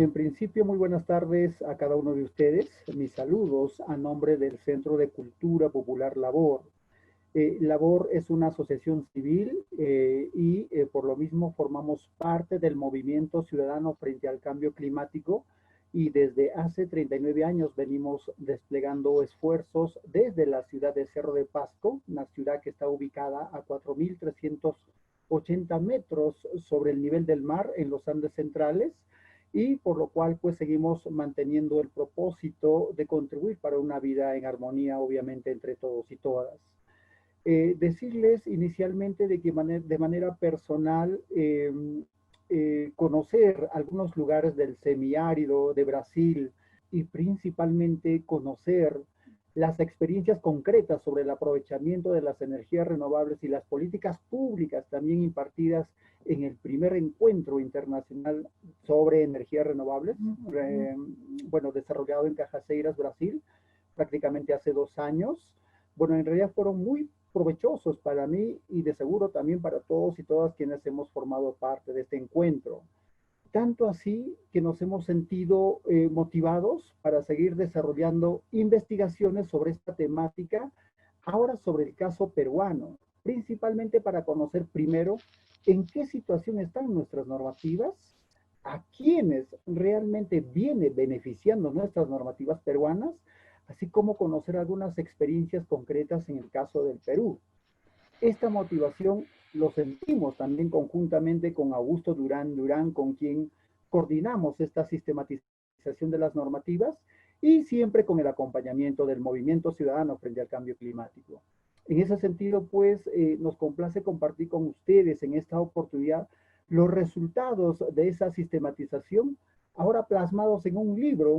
en principio, muy buenas tardes a cada uno de ustedes. Mis saludos a nombre del Centro de Cultura Popular Labor. Labor es una asociación civil y por lo mismo formamos parte del movimiento ciudadano frente al cambio climático y desde hace 39 años venimos desplegando esfuerzos desde la ciudad de Cerro de Pasco, una ciudad que está ubicada a 4.380 metros sobre el nivel del mar en los Andes centrales, y por lo cual pues seguimos manteniendo el propósito de contribuir para una vida en armonía, obviamente, entre todos y todas. Decirles inicialmente de que de manera personal conocer algunos lugares del semiárido de Brasil y principalmente conocer las experiencias concretas sobre el aprovechamiento de las energías renovables y las políticas públicas también impartidas en el primer encuentro internacional sobre energías renovables, bueno, desarrollado en Cajazeiras, Brasil, prácticamente hace 2 años. Bueno, en realidad fueron muy provechosos para mí y de seguro también para todos y todas quienes hemos formado parte de este encuentro. Tanto así que nos hemos sentido motivados para seguir desarrollando investigaciones sobre esta temática, ahora sobre el caso peruano, principalmente para conocer primero en qué situación están nuestras normativas, a quiénes realmente viene beneficiando nuestras normativas peruanas, así como conocer algunas experiencias concretas en el caso del Perú. Esta motivación lo sentimos también conjuntamente con Augusto Durán, con quien coordinamos esta sistematización de las normativas y siempre con el acompañamiento del movimiento ciudadano frente al cambio climático. En ese sentido, pues, nos complace compartir con ustedes en esta oportunidad los resultados de esa sistematización, ahora plasmados en un libro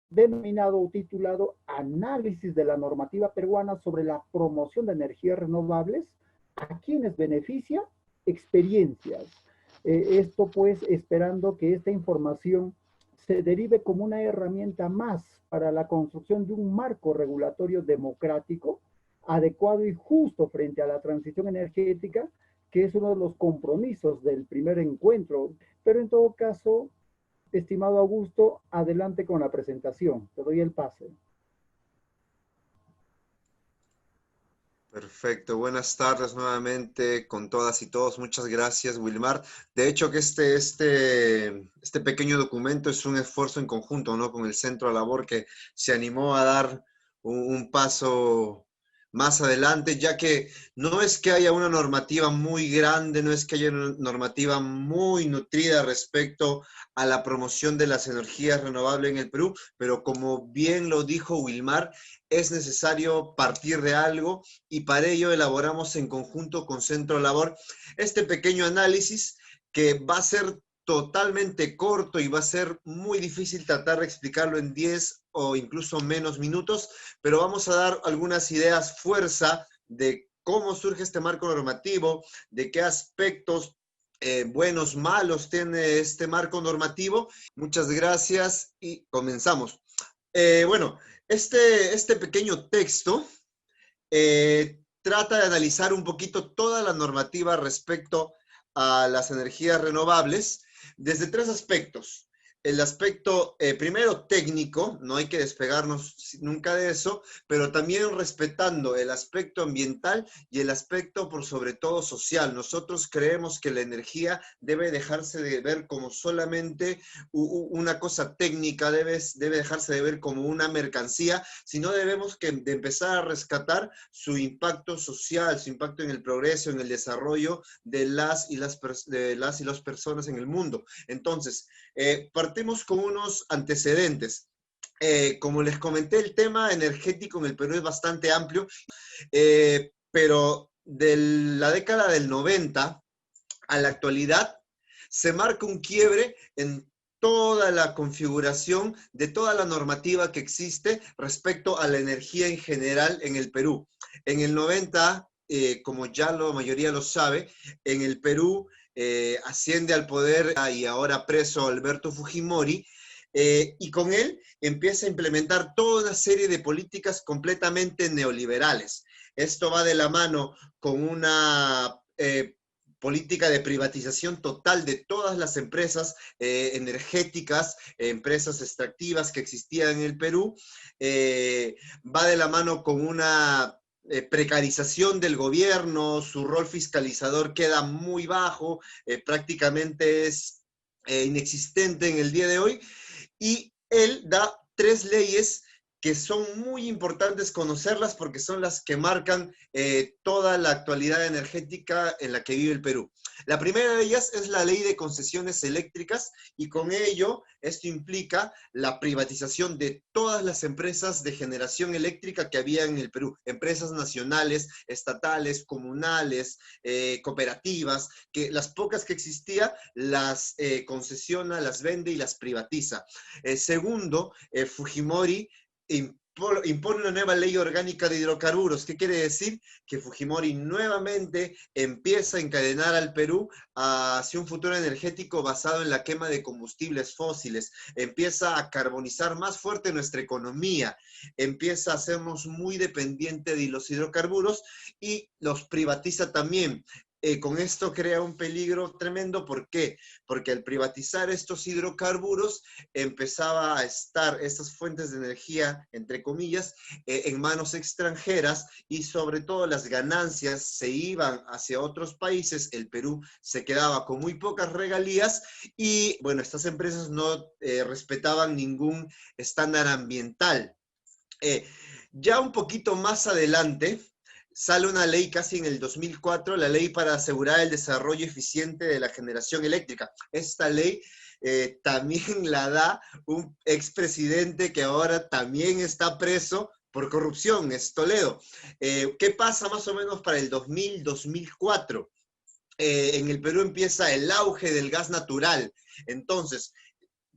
denominado o titulado Análisis de la normativa peruana sobre la promoción de energías renovables, a quienes beneficia, experiencias. Esto pues esperando que esta información se derive como una herramienta más para la construcción de un marco regulatorio democrático, adecuado y justo frente a la transición energética, que es uno de los compromisos del primer encuentro. Pero en todo caso, estimado Augusto, adelante con la presentación. Te doy el pase. Perfecto, buenas tardes nuevamente con todas y todos. Muchas gracias, Wilmar. De hecho, que este pequeño documento es un esfuerzo en conjunto, ¿no? Con el Centro de Labor, que se animó a dar un paso más adelante, ya que no es que haya una normativa muy grande, no es que haya una normativa muy nutrida respecto a la promoción de las energías renovables en el Perú, pero como bien lo dijo Wilmar, es necesario partir de algo y para ello elaboramos en conjunto con Centro Labor este pequeño análisis que va a ser totalmente corto y va a ser muy difícil tratar de explicarlo en 10 o incluso menos minutos, pero vamos a dar algunas ideas fuerza de cómo surge este marco normativo, de qué aspectos buenos, malos tiene este marco normativo. Muchas gracias y comenzamos. Bueno, este pequeño texto trata de analizar un poquito toda la normativa respecto a las energías renovables desde 3 aspectos. El aspecto primero técnico, no hay que despegarnos nunca de eso, pero también respetando el aspecto ambiental y el aspecto por sobre todo social. Nosotros creemos que la energía debe dejarse de ver como solamente una cosa técnica, debe dejarse de ver como una mercancía, sino debemos de empezar a rescatar su impacto social, su impacto en el progreso, en el desarrollo de las y las personas en el mundo. Entonces, partimos con unos antecedentes. Como les comenté, el tema energético en el Perú es bastante amplio, pero de la década del 90 a la actualidad se marca un quiebre en toda la configuración de toda la normativa que existe respecto a la energía en general en el Perú. En el 90, como ya la mayoría lo sabe, en el Perú asciende al poder y ahora preso Alberto Fujimori, y con él empieza a implementar toda una serie de políticas completamente neoliberales. Esto va de la mano con una política de privatización total de todas las empresas energéticas, empresas extractivas que existían en el Perú, va de la mano con una precarización del gobierno, su rol fiscalizador queda muy bajo, prácticamente es inexistente en el día de hoy, y él da 3 leyes que son muy importantes conocerlas porque son las que marcan toda la actualidad energética en la que vive el Perú. La primera de ellas es la ley de concesiones eléctricas y con ello esto implica la privatización de todas las empresas de generación eléctrica que había en el Perú, empresas nacionales, estatales, comunales, cooperativas, que las pocas que existía las concesiona, las vende y las privatiza. Segundo, Fujimori impone una nueva ley orgánica de hidrocarburos. ¿Qué quiere decir? Que Fujimori nuevamente empieza a encadenar al Perú hacia un futuro energético basado en la quema de combustibles fósiles, empieza a carbonizar más fuerte nuestra economía, empieza a hacernos muy dependientes de los hidrocarburos y los privatiza también. Con esto crea un peligro tremendo. ¿Por qué? Porque al privatizar estos hidrocarburos empezaba a estar estas fuentes de energía, entre comillas, en manos extranjeras y sobre todo las ganancias se iban hacia otros países. El Perú se quedaba con muy pocas regalías y, bueno, estas empresas no respetaban ningún estándar ambiental. Ya un poquito más adelante, sale una ley casi en el 2004, la ley para asegurar el desarrollo eficiente de la generación eléctrica. Esta ley también la da un expresidente que ahora también está preso por corrupción, es Toledo. ¿Qué pasa más o menos para el 2000-2004? En el Perú empieza el auge del gas natural. Entonces,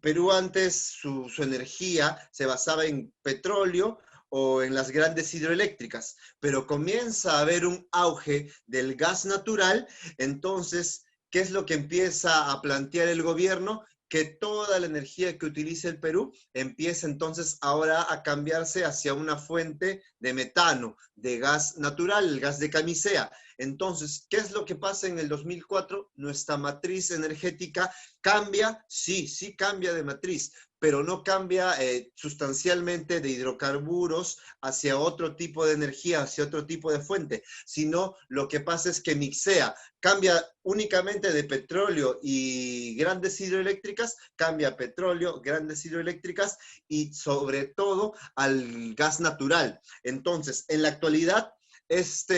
Perú antes su energía se basaba en petróleo o en las grandes hidroeléctricas, pero comienza a haber un auge del gas natural. Entonces, ¿qué es lo que empieza a plantear el gobierno? Que toda la energía que utiliza el Perú empieza entonces ahora a cambiarse hacia una fuente de metano, de gas natural, el gas de camisea. Entonces, ¿qué es lo que pasa en el 2004? Nuestra matriz energética cambia, sí, sí cambia de matriz, pero no cambia sustancialmente de hidrocarburos hacia otro tipo de energía, hacia otro tipo de fuente, sino lo que pasa es que mixea, cambia únicamente de petróleo y grandes hidroeléctricas, cambia petróleo, grandes hidroeléctricas y sobre todo al gas natural. Entonces, en la actualidad, esta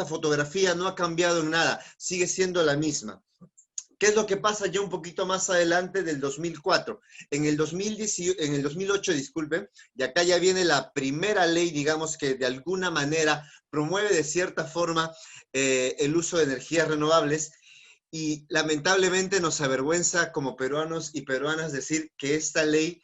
fotografía no ha cambiado en nada, sigue siendo la misma. ¿Qué es lo que pasa ya un poquito más adelante del 2004? En el 2008, disculpen, y acá ya viene la primera ley, digamos, que de alguna manera promueve de cierta forma el uso de energías renovables, y lamentablemente nos avergüenza como peruanos y peruanas decir que esta ley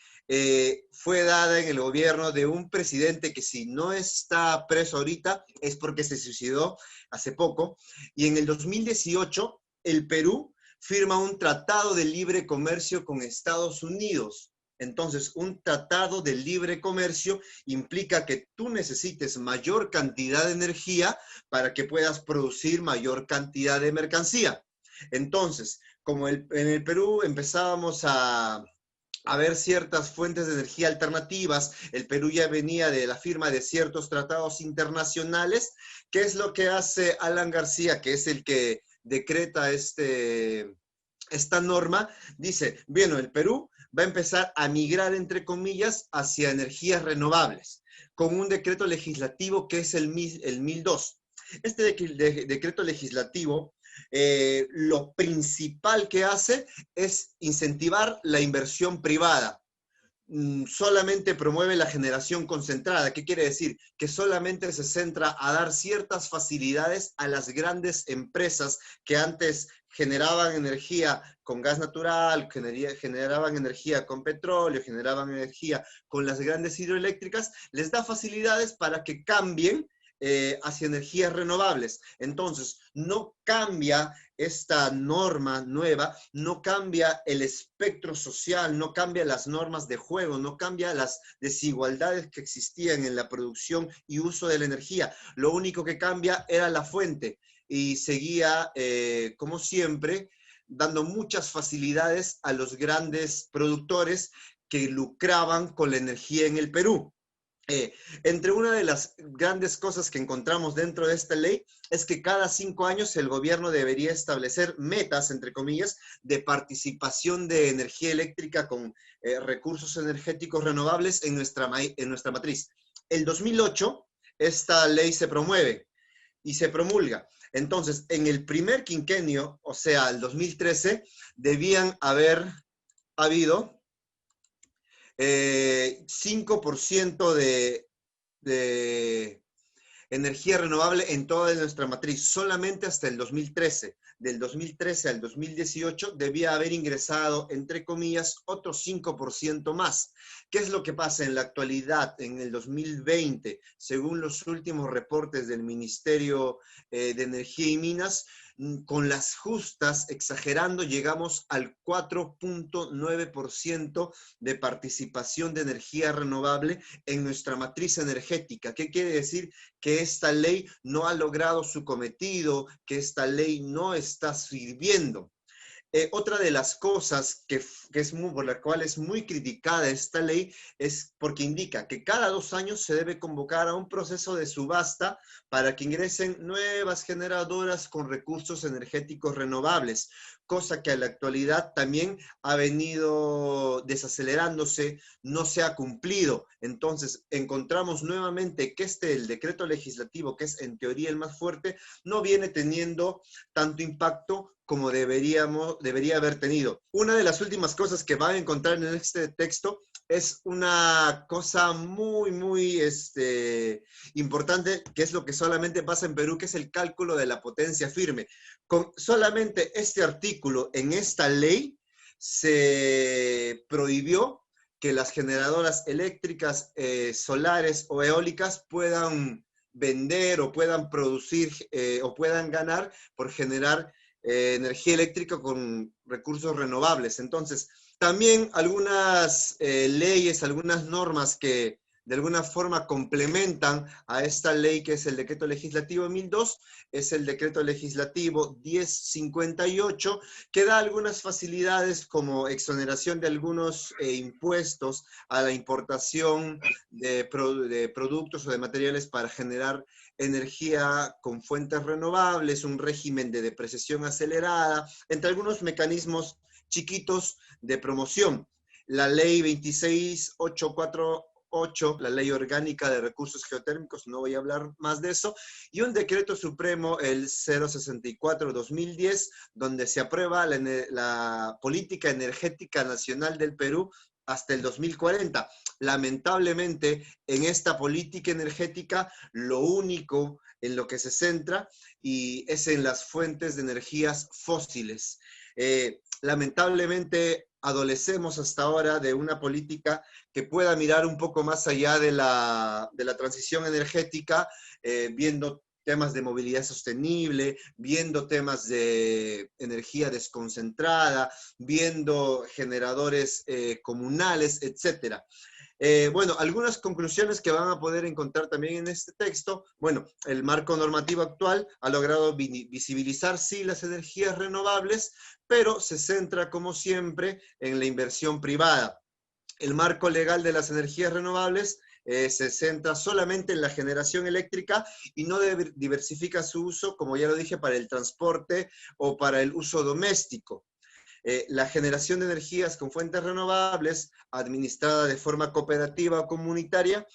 fue dada en el gobierno de un presidente que, si no está preso ahorita, es porque se suicidó hace poco. Y en el 2018, el Perú firma un tratado de libre comercio con Estados Unidos. Entonces, un tratado de libre comercio implica que tú necesites mayor cantidad de energía para que puedas producir mayor cantidad de mercancía. Entonces, como en el Perú empezábamos a ver ciertas fuentes de energía alternativas, el Perú ya venía de la firma de ciertos tratados internacionales. ¿Qué es lo que hace Alan García, que es el que decreta esta norma? Dice, bueno, el Perú va a empezar a migrar, entre comillas, hacia energías renovables, con un decreto legislativo que es el 1002. Este decreto legislativo, lo principal que hace es incentivar la inversión privada. Solamente promueve la generación concentrada. ¿Qué quiere decir? Que solamente se centra a dar ciertas facilidades a las grandes empresas que antes generaban energía con gas natural, generaban energía con petróleo, generaban energía con las grandes hidroeléctricas. Les da facilidades para que cambien hacia energías renovables. Entonces, no cambia esta norma nueva, no cambia el espectro social, no cambia las normas de juego, no cambia las desigualdades que existían en la producción y uso de la energía. Lo único que cambia era la fuente y seguía, como siempre, dando muchas facilidades a los grandes productores que lucraban con la energía en el Perú. Entre una de las grandes cosas que encontramos dentro de esta ley es que cada 5 años el gobierno debería establecer metas, entre comillas, de participación de energía eléctrica con recursos energéticos renovables en nuestra matriz. El 2008, esta ley se promueve y se promulga. Entonces, en el primer quinquenio, o sea, el 2013, debían haber habido 5% de energía renovable en toda nuestra matriz, solamente hasta el 2013. Del 2013 al 2018 debía haber ingresado, entre comillas, otro 5% más. ¿Qué es lo que pasa en la actualidad, en el 2020? Según los últimos reportes del Ministerio de Energía y Minas, con las justas, exagerando, llegamos al 4.9% de participación de energía renovable en nuestra matriz energética. ¿Qué quiere decir? Que esta ley no ha logrado su cometido, que esta ley no está sirviendo. Otra de las cosas por la cual es muy criticada esta ley es porque indica que cada 2 años se debe convocar a un proceso de subasta para que ingresen nuevas generadoras con recursos energéticos renovables, cosa que a la actualidad también ha venido desacelerándose, no se ha cumplido. Entonces, encontramos nuevamente que el decreto legislativo, que es en teoría el más fuerte, no viene teniendo tanto impacto como debería haber tenido. Una de las últimas cosas que van a encontrar en este texto es una cosa muy, muy importante, que es lo que solamente pasa en Perú, que es el cálculo de la potencia firme. Con solamente este artículo en esta ley se prohibió que las generadoras eléctricas, solares o eólicas puedan vender o puedan producir o puedan ganar por generar energía eléctrica con recursos renovables. Entonces, también algunas leyes, algunas normas que de alguna forma complementan a esta ley, que es el decreto legislativo 1002, es el decreto legislativo 1058, que da algunas facilidades como exoneración de algunos impuestos a la importación de productos o de materiales para generar energía con fuentes renovables, un régimen de depreciación acelerada, entre algunos mecanismos chiquitos de promoción. La ley 26848, la ley orgánica de recursos geotérmicos, no voy a hablar más de eso, y un decreto supremo, el 064-2010, donde se aprueba la política energética nacional del Perú hasta el 2040. Lamentablemente, en esta política energética, lo único en lo que se centra y es en las fuentes de energías fósiles. Lamentablemente, adolecemos hasta ahora de una política que pueda mirar un poco más allá de la transición energética, viendo temas de movilidad sostenible, viendo temas de energía desconcentrada, viendo generadores comunales, etcétera. Bueno, algunas conclusiones que van a poder encontrar también en este texto. Bueno, el marco normativo actual ha logrado visibilizar, sí, las energías renovables, pero se centra, como siempre, en la inversión privada. El marco legal de las energías renovables se centra solamente en la generación eléctrica y no diversifica su uso, como ya lo dije, para el transporte o para el uso doméstico. La generación de energías con fuentes renovables, administrada de forma cooperativa o comunitaria,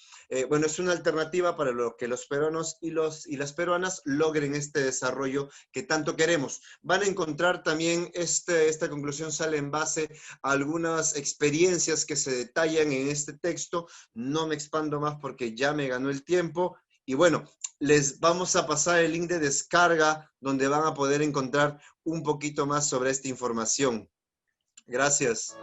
bueno, es una alternativa para lo que los peruanos y las peruanas logren este desarrollo que tanto queremos. Van a encontrar también, esta conclusión sale en base a algunas experiencias que se detallan en este texto. No me expando más porque ya me ganó el tiempo. Y bueno, les vamos a pasar el link de descarga donde van a poder encontrar un poquito más sobre esta información. Gracias.